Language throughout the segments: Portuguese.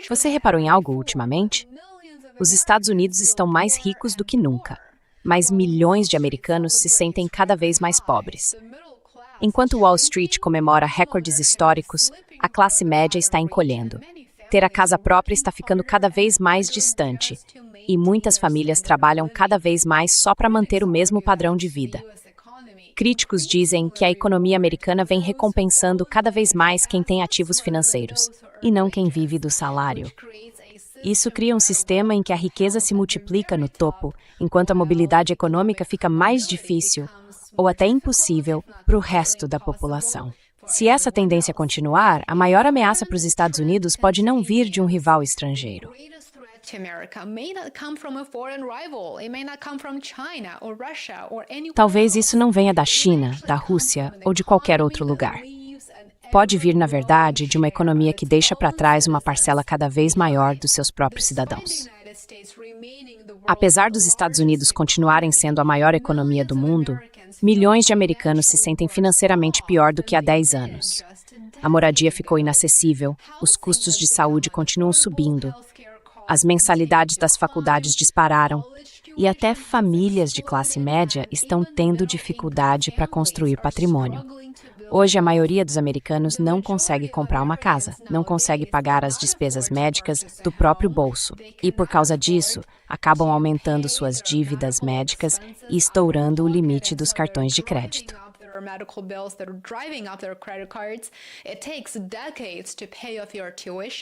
Você reparou em algo ultimamente? Os Estados Unidos estão mais ricos do que nunca, mas milhões de americanos se sentem cada vez mais pobres. Enquanto Wall Street comemora recordes históricos, a classe média está encolhendo. Ter a casa própria está ficando cada vez mais distante, e muitas famílias trabalham cada vez mais só para manter o mesmo padrão de vida. Críticos dizem que a economia americana vem recompensando cada vez mais quem tem ativos financeiros, e não quem vive do salário. Isso cria um sistema em que a riqueza se multiplica no topo, enquanto a mobilidade econômica fica mais difícil, ou até impossível, para o resto da população. Se essa tendência continuar, a maior ameaça para os Estados Unidos pode não vir de um rival estrangeiro. Talvez isso não venha da China, da Rússia ou de qualquer outro lugar. Pode vir, na verdade, de uma economia que deixa para trás uma parcela cada vez maior dos seus próprios cidadãos. Apesar dos Estados Unidos continuarem sendo a maior economia do mundo, milhões de americanos se sentem financeiramente pior do que há 10 anos. A moradia ficou inacessível, os custos de saúde continuam subindo, as mensalidades das faculdades dispararam e até famílias de classe média estão tendo dificuldade para construir patrimônio. Hoje, a maioria dos americanos não consegue comprar uma casa, não consegue pagar as despesas médicas do próprio bolso e, por causa disso, acabam aumentando suas dívidas médicas e estourando o limite dos cartões de crédito.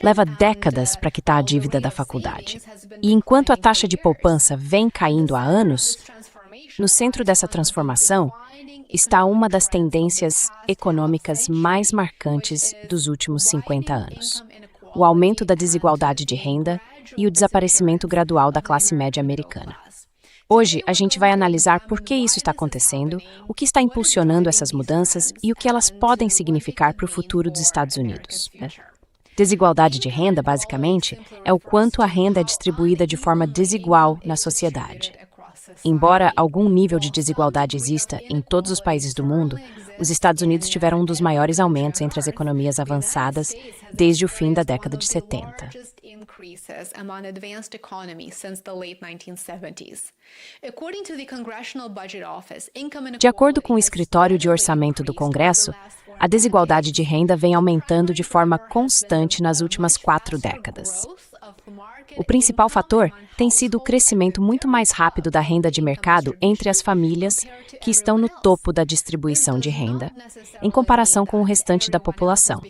Leva décadas para quitar a dívida da faculdade. E enquanto a taxa de poupança vem caindo há anos, no centro dessa transformação está uma das tendências econômicas mais marcantes dos últimos 50 anos: o aumento da desigualdade de renda e o desaparecimento gradual da classe média americana. Hoje, a gente vai analisar por que isso está acontecendo, o que está impulsionando essas mudanças e o que elas podem significar para o futuro dos Estados Unidos. Desigualdade de renda, basicamente, é o quanto a renda é distribuída de forma desigual na sociedade. Embora algum nível de desigualdade exista em todos os países do mundo, os Estados Unidos tiveram um dos maiores aumentos entre as economias avançadas desde o fim da década de 70. De acordo com o Escritório de Orçamento do Congresso, a desigualdade de renda vem aumentando de forma constante nas últimas 4 décadas. O principal fator tem sido o crescimento muito mais rápido da renda de mercado entre as famílias que estão no topo da distribuição de renda, em comparação com o restante da população.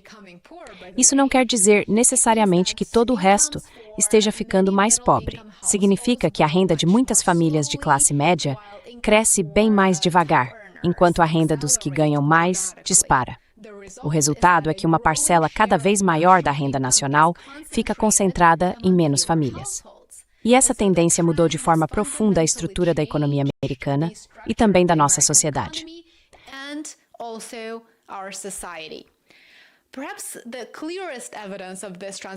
Isso não quer dizer necessariamente que todo o resto esteja ficando mais pobre. Significa que a renda de muitas famílias de classe média cresce bem mais devagar, enquanto a renda dos que ganham mais dispara. O resultado é que uma parcela cada vez maior da renda nacional fica concentrada em menos famílias. E essa tendência mudou de forma profunda a estrutura da economia americana e também da nossa sociedade.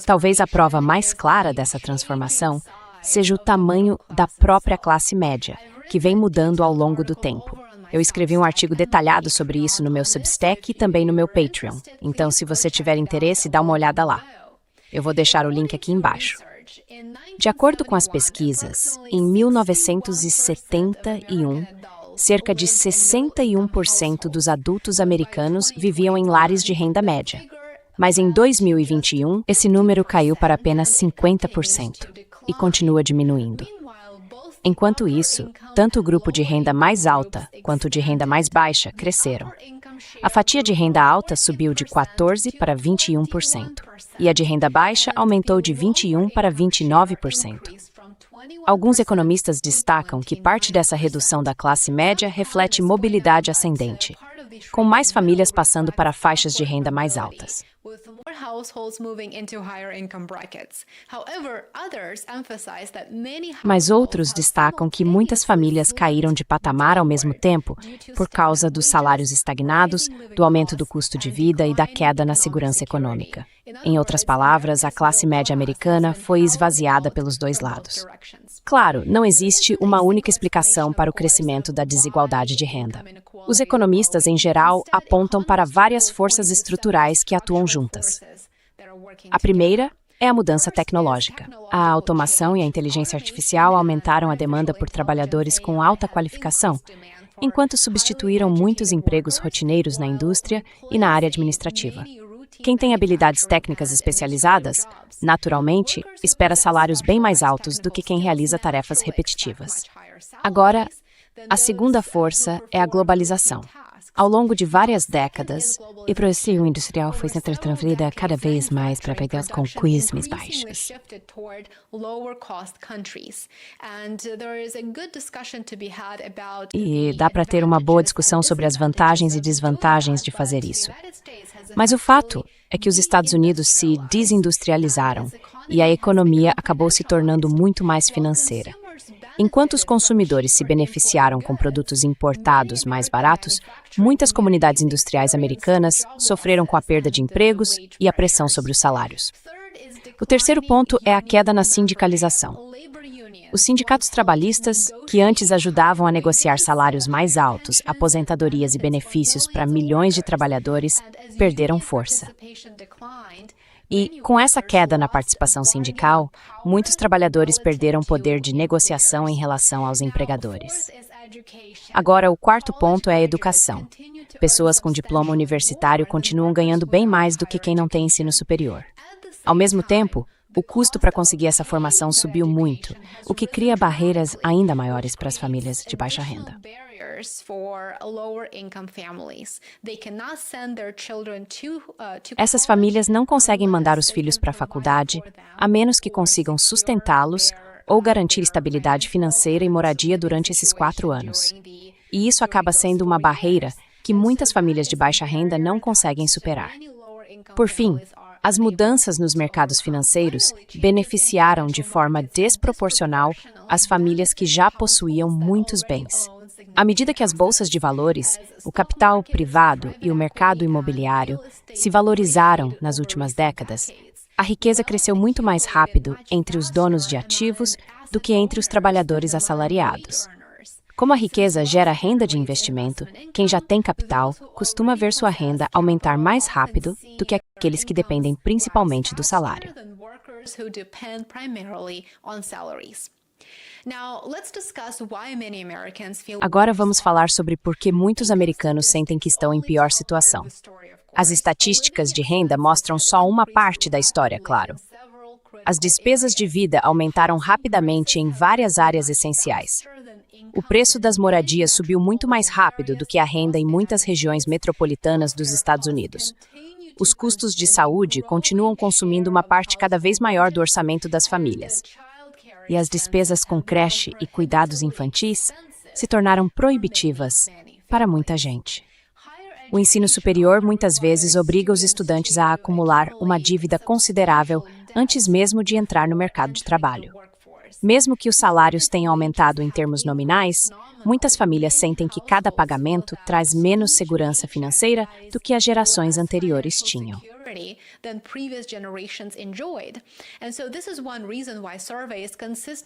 Talvez a prova mais clara dessa transformação seja o tamanho da própria classe média, que vem mudando ao longo do tempo. Eu escrevi um artigo detalhado sobre isso no meu Substack e também no meu Patreon. Então, se você tiver interesse, dá uma olhada lá. Eu vou deixar o link aqui embaixo. De acordo com as pesquisas, em 1971, cerca de 61% dos adultos americanos viviam em lares de renda média. Mas em 2021, esse número caiu para apenas 50% e continua diminuindo. Enquanto isso, tanto o grupo de renda mais alta quanto o de renda mais baixa cresceram. A fatia de renda alta subiu de 14% para 21%, e a de renda baixa aumentou de 21% para 29%. Alguns economistas destacam que parte dessa redução da classe média reflete mobilidade ascendente, com mais famílias passando para faixas de renda mais altas. Mas outros destacam que muitas famílias caíram de patamar ao mesmo tempo por causa dos salários estagnados, do aumento do custo de vida e da queda na segurança econômica. Em outras palavras, a classe média americana foi esvaziada pelos dois lados. Claro, não existe uma única explicação para o crescimento da desigualdade de renda. Os economistas, em geral, apontam para várias forças estruturais que atuam juntas. A primeira é a mudança tecnológica. A automação e a inteligência artificial aumentaram a demanda por trabalhadores com alta qualificação, enquanto substituíram muitos empregos rotineiros na indústria e na área administrativa. Quem tem habilidades técnicas especializadas, naturalmente, espera salários bem mais altos do que quem realiza tarefas repetitivas. Agora, a segunda força é a globalização. Ao longo de várias décadas, o processo industrial foi se transferida cada vez mais para países com custos mais baixos. E dá para ter uma boa discussão sobre as vantagens e desvantagens de fazer isso. Mas o fato é que os Estados Unidos se desindustrializaram e a economia acabou se tornando muito mais financeira. Enquanto os consumidores se beneficiaram com produtos importados mais baratos, muitas comunidades industriais americanas sofreram com a perda de empregos e a pressão sobre os salários. O terceiro ponto é a queda na sindicalização. Os sindicatos trabalhistas, que antes ajudavam a negociar salários mais altos, aposentadorias e benefícios para milhões de trabalhadores, perderam força. E, com essa queda na participação sindical, muitos trabalhadores perderam poder de negociação em relação aos empregadores. Agora, o quarto ponto é a educação. Pessoas com diploma universitário continuam ganhando bem mais do que quem não tem ensino superior. Ao mesmo tempo, o custo para conseguir essa formação subiu muito, o que cria barreiras ainda maiores para as famílias de baixa renda. Essas famílias não conseguem mandar os filhos para a faculdade, a menos que consigam sustentá-los ou garantir estabilidade financeira e moradia durante esses 4 anos. E isso acaba sendo uma barreira que muitas famílias de baixa renda não conseguem superar. Por fim, as mudanças nos mercados financeiros beneficiaram de forma desproporcional as famílias que já possuíam muitos bens. À medida que as bolsas de valores, o capital privado e o mercado imobiliário se valorizaram nas últimas décadas, a riqueza cresceu muito mais rápido entre os donos de ativos do que entre os trabalhadores assalariados. Como a riqueza gera renda de investimento, quem já tem capital costuma ver sua renda aumentar mais rápido do que aqueles que dependem principalmente do salário. Agora vamos falar sobre por que muitos americanos sentem que estão em pior situação. As estatísticas de renda mostram só uma parte da história, claro. As despesas de vida aumentaram rapidamente em várias áreas essenciais. O preço das moradias subiu muito mais rápido do que a renda em muitas regiões metropolitanas dos Estados Unidos. Os custos de saúde continuam consumindo uma parte cada vez maior do orçamento das famílias. E as despesas com creche e cuidados infantis se tornaram proibitivas para muita gente. O ensino superior muitas vezes obriga os estudantes a acumular uma dívida considerável antes mesmo de entrar no mercado de trabalho. Mesmo que os salários tenham aumentado em termos nominais, muitas famílias sentem que cada pagamento traz menos segurança financeira do que as gerações anteriores tinham.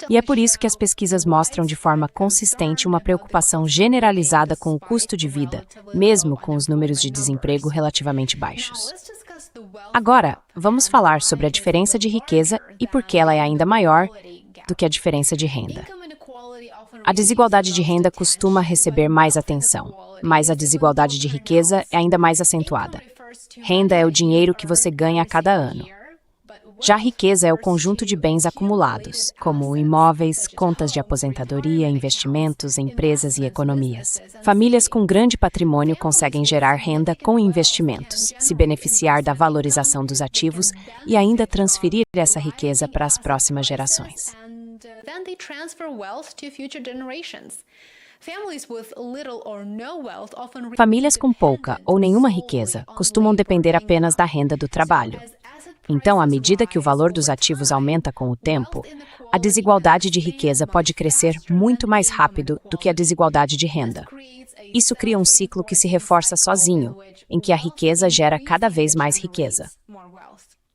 E é por isso que as pesquisas mostram de forma consistente uma preocupação generalizada com o custo de vida, mesmo com os números de desemprego relativamente baixos. Agora, vamos falar sobre a diferença de riqueza e por que ela é ainda maior do que a diferença de renda. A desigualdade de renda costuma receber mais atenção, mas a desigualdade de riqueza é ainda mais acentuada. Renda é o dinheiro que você ganha a cada ano. Já a riqueza é o conjunto de bens acumulados, como imóveis, contas de aposentadoria, investimentos, empresas e economias. Famílias com grande patrimônio conseguem gerar renda com investimentos, se beneficiar da valorização dos ativos e ainda transferir essa riqueza para as próximas gerações. Famílias com pouca ou nenhuma riqueza costumam depender apenas da renda do trabalho. Então, à medida que o valor dos ativos aumenta com o tempo, a desigualdade de riqueza pode crescer muito mais rápido do que a desigualdade de renda. Isso cria um ciclo que se reforça sozinho, em que a riqueza gera cada vez mais riqueza.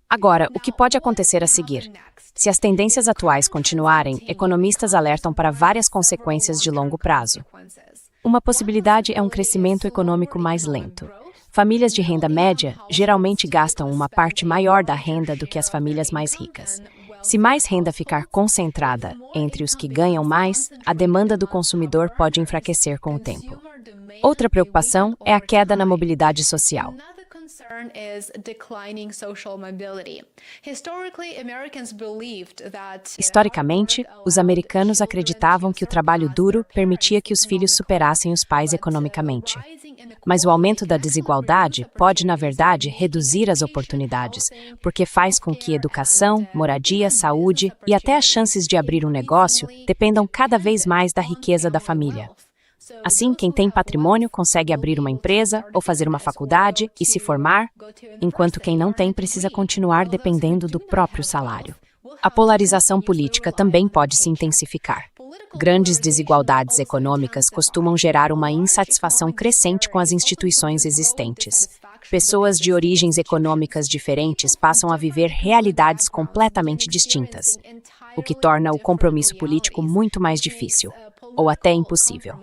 Agora, o que pode acontecer a seguir? Se as tendências atuais continuarem, economistas alertam para várias consequências de longo prazo. Uma possibilidade é um crescimento econômico mais lento. Famílias de renda média geralmente gastam uma parte maior da renda do que as famílias mais ricas. Se mais renda ficar concentrada entre os que ganham mais, a demanda do consumidor pode enfraquecer com o tempo. Outra preocupação é a queda na mobilidade social. Historicamente, os americanos acreditavam que o trabalho duro permitia que os filhos superassem os pais economicamente. Mas o aumento da desigualdade pode, na verdade, reduzir as oportunidades, porque faz com que educação, moradia, saúde e até as chances de abrir um negócio dependam cada vez mais da riqueza da família. Assim, quem tem patrimônio consegue abrir uma empresa ou fazer uma faculdade e se formar, enquanto quem não tem precisa continuar dependendo do próprio salário. A polarização política também pode se intensificar. Grandes desigualdades econômicas costumam gerar uma insatisfação crescente com as instituições existentes. Pessoas de origens econômicas diferentes passam a viver realidades completamente distintas, o que torna o compromisso político muito mais difícil, ou até impossível.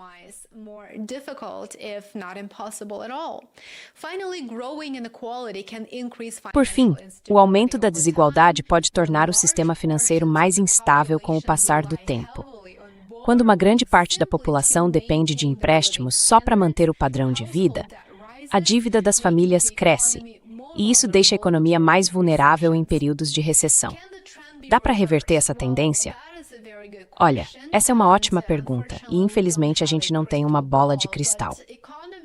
Por fim, o aumento da desigualdade pode tornar o sistema financeiro mais instável com o passar do tempo. Quando uma grande parte da população depende de empréstimos só para manter o padrão de vida, a dívida das famílias cresce, e isso deixa a economia mais vulnerável em períodos de recessão. Dá para reverter essa tendência? Olha, essa é uma ótima pergunta, e infelizmente a gente não tem uma bola de cristal.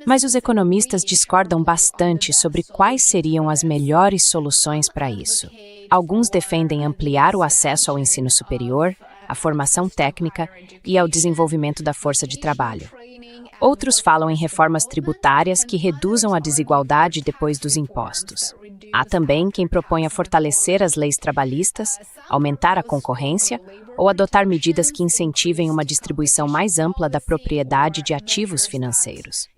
Mas os economistas discordam bastante sobre quais seriam as melhores soluções para isso. Alguns defendem ampliar o acesso ao ensino superior, à formação técnica e ao desenvolvimento da força de trabalho. Outros falam em reformas tributárias que reduzam a desigualdade depois dos impostos. Há também quem proponha fortalecer as leis trabalhistas, aumentar a concorrência ou adotar medidas que incentivem uma distribuição mais ampla da propriedade de ativos financeiros.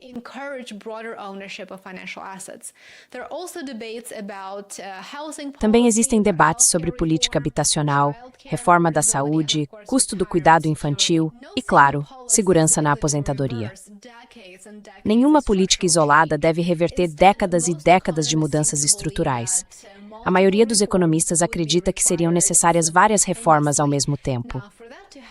Também existem debates sobre política habitacional, reforma da saúde, custo do cuidado infantil e, claro, segurança na aposentadoria. Nenhuma política isolada deve reverter décadas e décadas de mudanças estruturais. A maioria dos economistas acredita que seriam necessárias várias reformas ao mesmo tempo.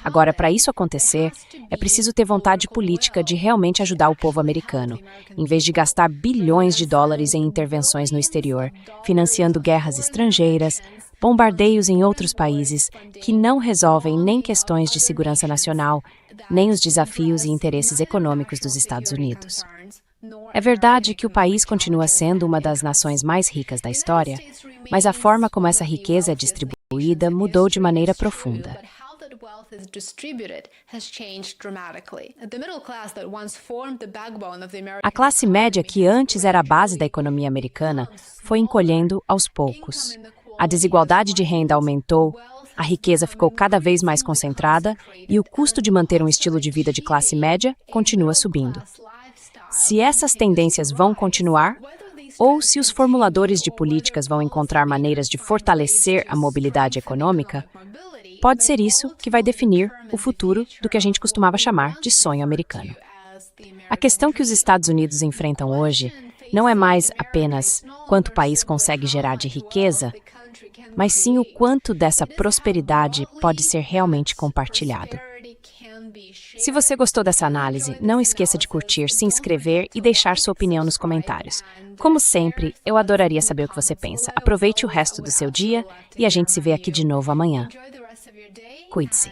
Agora, para isso acontecer, é preciso ter vontade política de realmente ajudar o povo americano, em vez de gastar bilhões de dólares em intervenções no exterior, financiando guerras estrangeiras, bombardeios em outros países que não resolvem nem questões de segurança nacional, nem os desafios e interesses econômicos dos Estados Unidos. É verdade que o país continua sendo uma das nações mais ricas da história, mas a forma como essa riqueza é distribuída mudou de maneira profunda. A classe média, que antes era a base da economia americana, foi encolhendo aos poucos. A desigualdade de renda aumentou, a riqueza ficou cada vez mais concentrada e o custo de manter um estilo de vida de classe média continua subindo. Se essas tendências vão continuar, ou se os formuladores de políticas vão encontrar maneiras de fortalecer a mobilidade econômica, pode ser isso que vai definir o futuro do que a gente costumava chamar de sonho americano. A questão que os Estados Unidos enfrentam hoje não é mais apenas quanto o país consegue gerar de riqueza, mas sim o quanto dessa prosperidade pode ser realmente compartilhado. Se você gostou dessa análise, não esqueça de curtir, se inscrever e deixar sua opinião nos comentários. Como sempre, eu adoraria saber o que você pensa. Aproveite o resto do seu dia e a gente se vê aqui de novo amanhã. Cuide-se.